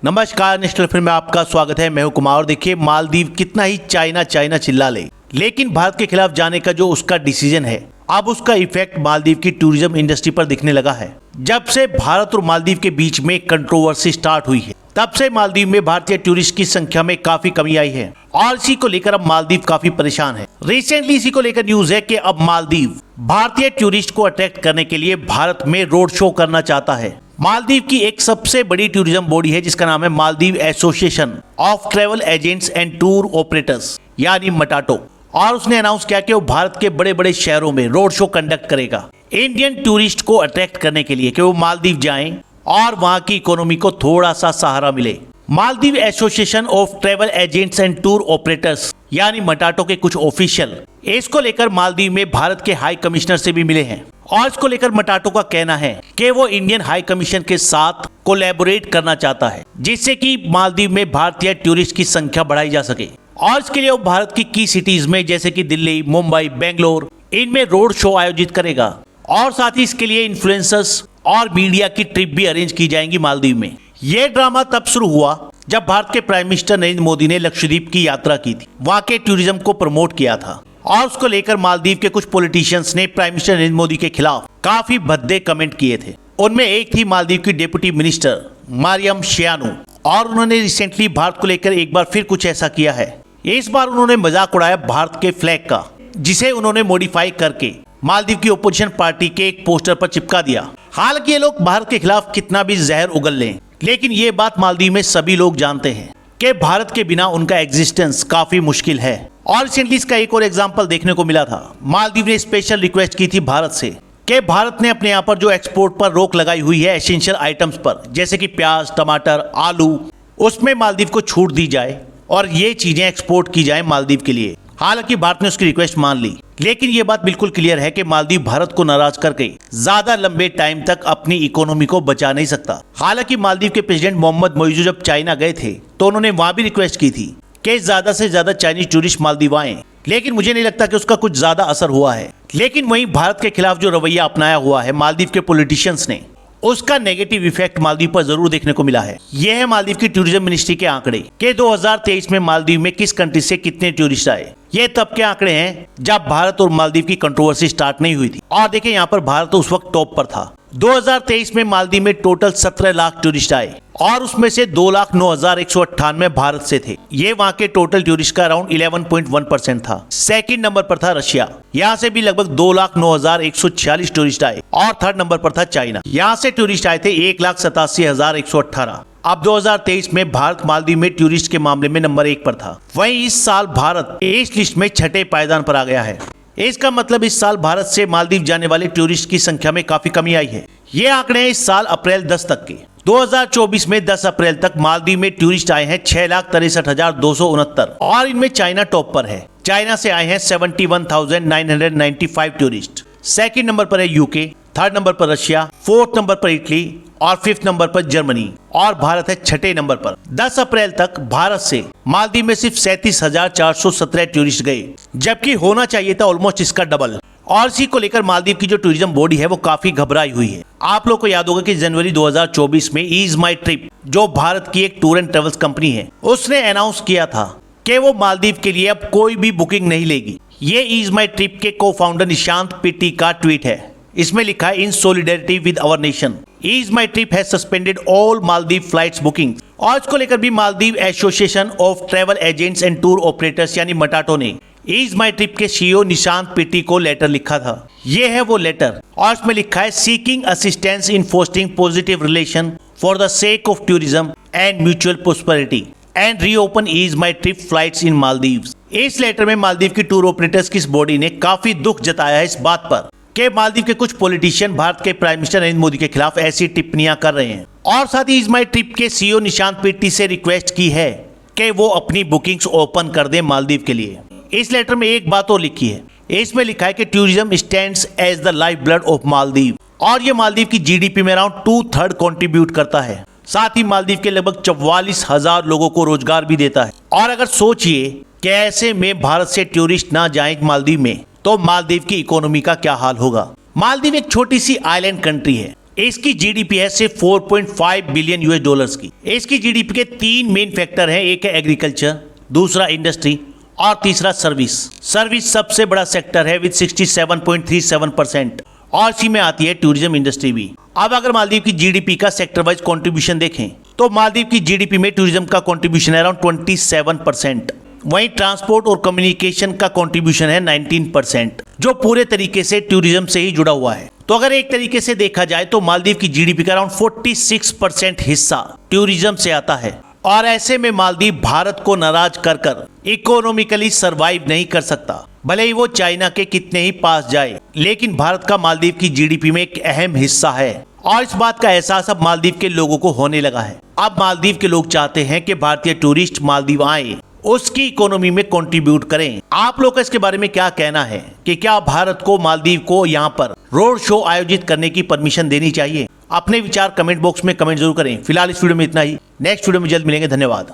नमस्कार, national film में आपका स्वागत है। मैं हूं कुमार। देखिए, मालदीव कितना ही चाइना चाइना चिल्ला ले, लेकिन भारत के खिलाफ जाने का जो उसका डिसीजन है, अब उसका इफेक्ट मालदीव की टूरिज्म इंडस्ट्री पर दिखने लगा है। जब से भारत और मालदीव के बीच में कंट्रोवर्सी स्टार्ट हुई है, तब से मालदीव में भारतीय टूरिस्ट की संख्या में काफी कमी आई है और इसी को लेकर अब मालदीव काफी परेशान है। रिसेंटली इसी को लेकर न्यूज है कि अब मालदीव भारतीय टूरिस्ट को अट्रैक्ट करने के लिए भारत में रोड शो करना चाहता है। मालदीव की एक सबसे बड़ी टूरिज्म बॉडी है जिसका नाम है Maldives association of travel agents and tour operators यानी मटाटो, और उसने अनाउंस किया कि वो भारत के बड़े बड़े शहरों में रोड शो कंडक्ट करेगा इंडियन टूरिस्ट को अट्रैक्ट करने के लिए कि वो मालदीव जाएं और वहां की इकोनॉमी को थोड़ा सा सहारा मिले। Maldives association of travel agents and tour operators यानी मटाटो के कुछ ऑफिशियल इसको लेकर मालदीव में भारत के हाई कमिश्नर से भी मिले हैं और इसको लेकर मटाटो का कहना है कि वो इंडियन हाई कमीशन के साथ कोलैबोरेट करना चाहता है जिससे कि मालदीव में भारतीय टूरिस्ट की संख्या बढ़ाई जा सके। और इसके लिए वो भारत की सिटीज में जैसे कि दिल्ली, मुंबई, बेंगलोर, इनमें रोड शो आयोजित करेगा और साथ ही इसके लिए इन्फ्लुएंसर्स और मीडिया की ट्रिप भी अरेंज की जाएंगी मालदीव में। ये ड्रामा तब शुरू हुआ जब भारत के प्राइम मिनिस्टर नरेंद्र मोदी ने लक्षद्वीप की यात्रा की थी, वहां के टूरिज्म को प्रमोट किया था और उसको लेकर मालदीव के कुछ पॉलिटिशियंस ने प्राइम मिनिस्टर नरेंद्र मोदी के खिलाफ काफी भद्दे कमेंट किए थे। उनमें एक थी मालदीव की डिप्टी मिनिस्टर मारियम शियानू, और उन्होंने रिसेंटली भारत को लेकर एक बार फिर कुछ ऐसा किया है। इस बार उन्होंने मजाक उड़ाया भारत के फ्लैग का, जिसे उन्होंने मॉडिफाई करके मालदीव की ओपोजिशन पार्टी के एक पोस्टर पर चिपका दिया। हालांकि ये लोग भारत के खिलाफ कितना भी जहर उगल लें, लेकिन ये बात मालदीव में सभी लोग जानते हैं कि भारत के बिना उनका एग्जिस्टेंस काफी मुश्किल है। और रिसेंटली इसका एक और एग्जांपल देखने को मिला था। मालदीव ने स्पेशल रिक्वेस्ट की थी भारत से कि भारत ने अपने यहाँ पर जो एक्सपोर्ट पर रोक लगाई हुई है एसेंशियल आइटम्स पर, जैसे कि प्याज, टमाटर, आलू, उसमें मालदीव को छूट दी जाए और ये चीजें एक्सपोर्ट की जाए मालदीव के लिए। हालांकि भारत ने उसकी रिक्वेस्ट मान ली, लेकिन ये बात बिल्कुल क्लियर है कि मालदीव भारत को नाराज करके ज्यादा लंबे टाइम तक अपनी इकोनॉमी को बचा नहीं सकता। हालांकि मालदीव के प्रेसिडेंट मोहम्मद मोइजू जब चाइना गए थे तो उन्होंने वहां भी रिक्वेस्ट की थी कि ज्यादा से ज्यादा चाइनीज टूरिस्ट मालदीव आए, लेकिन मुझे नहीं लगता कि उसका कुछ ज्यादा असर हुआ है। लेकिन वहीं भारत के खिलाफ जो रवैया अपनाया हुआ है मालदीव के पॉलिटिशियंस ने, उसका नेगेटिव इफेक्ट मालदीव पर जरूर देखने को मिला है। यह है मालदीव की टूरिज्म मिनिस्ट्री के आंकड़े कि 2023 में मालदीव में किस कंट्री से कितने टूरिस्ट आए। ये तब के आंकड़े हैं जब भारत और मालदीव की कंट्रोवर्सी स्टार्ट नहीं हुई थी। और देखिए, यहाँ पर भारत उस वक्त टॉप पर था। 2023 में मालदीव में टोटल 17 लाख टूरिस्ट आए और उसमें से 2,09,198 भारत से थे। ये वहाँ के टोटल टूरिस्ट का अराउंड 11.1% था। सेकंड नंबर पर था रशिया, यहाँ से भी लगभग 2,09,146 टूरिस्ट आए। और थर्ड नंबर पर था चाइना, यहाँ से टूरिस्ट आए थे 1,87,118। अब 2023 में भारत मालदीव में टूरिस्ट के मामले में नंबर 1 पर था। वहीं इस साल भारत इस लिस्ट में छठे पायदान पर आ गया है। इसका मतलब इस साल भारत से मालदीव जाने वाले टूरिस्ट की संख्या में काफी कमी आई है। ये आंकड़े हैं इस साल अप्रैल 10 तक के। 2024 में 10 अप्रैल तक मालदीव में टूरिस्ट आए हैं 6,63,269 और इनमें चाइना टॉप पर है। चाइना से आए हैं 71,995 टूरिस्ट। सेकंड नंबर पर है यूके, थर्ड नंबर पर रशिया, फोर्थ नंबर पर इटली और फिफ्थ नंबर पर जर्मनी, और भारत है छठे नंबर पर। 10 अप्रैल तक भारत से मालदीव में सिर्फ 37,417 टूरिस्ट गए, जबकि होना चाहिए था ऑलमोस्ट इसका डबल। और इसी को लेकर मालदीव की जो टूरिज्म बॉडी है वो काफी घबराई हुई है। आप लोग को याद होगा कि जनवरी 2024 में ईज माई ट्रिप, जो भारत की एक टूर एंड ट्रेवल्स कंपनी है, उसने अनाउंस किया था कि वो मालदीव के लिए अब कोई भी बुकिंग नहीं लेगी। ये ईज माई ट्रिप के को फाउंडर निशांत पिट्टी का ट्वीट है। इसमें लिखा है, in solidarity with our nation EaseMyTrip has suspended all Maldives flights booking. और इसको लेकर भी Maldives association of travel agents and tour operators यानी मटाटो ने ईज माई ट्रिप के सीईओ निशांत पिट्टी को लेटर लिखा था। ये है वो लेटर, और इसमें लिखा है, seeking assistance in fostering positive relation for the sake of tourism and mutual prosperity and reopen EaseMyTrip flights in Maldives. इस लेटर में मालदीव की टूर ऑपरेटर्स की इस बॉडी ने काफी दुख जताया है इस बात पर कि मालदीव के कुछ पॉलिटिशियन भारत के प्राइम मिनिस्टर नरेंद्र मोदी के खिलाफ ऐसी टिप्पणियां कर रहे हैं। और साथ ही ईज माई ट्रिप के सीईओ निशांत पिट्टी से रिक्वेस्ट की है कि वो अपनी बुकिंग्स ओपन कर दें मालदीव के लिए। इस लेटर में एक बात और लिखी है, इसमें लिखा है कि tourism stands as the life blood of Maldives, और ये मालदीव की जीडीपी में अराउंड 2/3 कंट्रीब्यूट करता है। साथ ही मालदीव के लगभग 44,000 लोगों को रोजगार भी देता है। और अगर सोचिए कि ऐसे में भारत से टूरिस्ट ना जाएं मालदीव में, तो मालदीव की इकोनॉमी का क्या हाल होगा। मालदीव एक छोटी सी आइलैंड कंट्री है। इसकी जीडीपी है सिर्फ 4.5 बिलियन यूएस डॉलर्स की। इसकी जीडीपी के 3 मेन फैक्टर हैं, एक है एग्रीकल्चर, दूसरा इंडस्ट्री और तीसरा सर्विस। सर्विस सबसे बड़ा सेक्टर है विद 67.37% और इसी में आती है टूरिज्म इंडस्ट्री भी। अब अगर मालदीव की जीडीपी का सेक्टर वाइज कंट्रीब्यूशन देखें तो मालदीव की जीडीपी में टूरिज्म का कंट्रीब्यूशन है अराउंड 27%। वहीं ट्रांसपोर्ट और कम्युनिकेशन का कंट्रीब्यूशन है 19%, जो पूरे तरीके से टूरिज्म से ही जुड़ा हुआ है। तो अगर एक तरीके से देखा जाए तो मालदीव की जीडीपी का अराउंड 46% हिस्सा टूरिज्म से आता है और ऐसे में मालदीव भारत को नाराज कर कर इकोनॉमिकली सरवाइव नहीं कर सकता। भले ही वो चाइना के कितने ही पास जाए, लेकिन भारत का मालदीव की जीडीपी में एक अहम हिस्सा है और इस बात का एहसास अब मालदीव के लोगों को होने लगा है। अब मालदीव के लोग चाहते हैं कि भारतीय टूरिस्ट मालदीव आए, उसकी इकोनॉमी में कंट्रीब्यूट करें। आप लोग का इसके बारे में क्या कहना है कि क्या भारत को मालदीव को यहाँ पर रोड शो आयोजित करने की परमिशन देनी चाहिए? अपने विचार कमेंट बॉक्स में कमेंट जरूर करें। फिलहाल इस वीडियो में इतना ही, नेक्स्ट वीडियो में जल्द मिलेंगे। धन्यवाद।